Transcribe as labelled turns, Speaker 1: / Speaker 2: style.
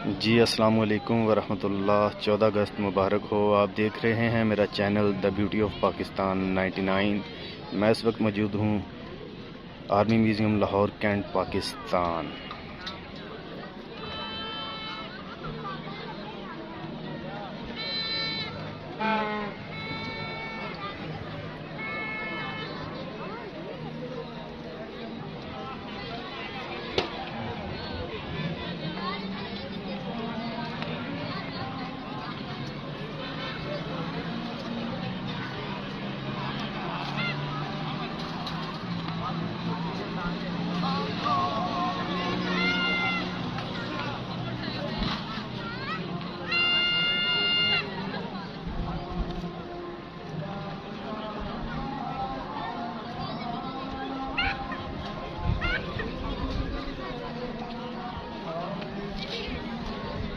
Speaker 1: जी अस्सलाम वालेकुम वरहमतुल्लाह। 14 अगस्त मुबारक हो। आप देख रहे हैं मेरा channel the beauty of Pakistan 99। मैं इस वक्त मौजूद हूँ army museum Lahore cantt Pakistan.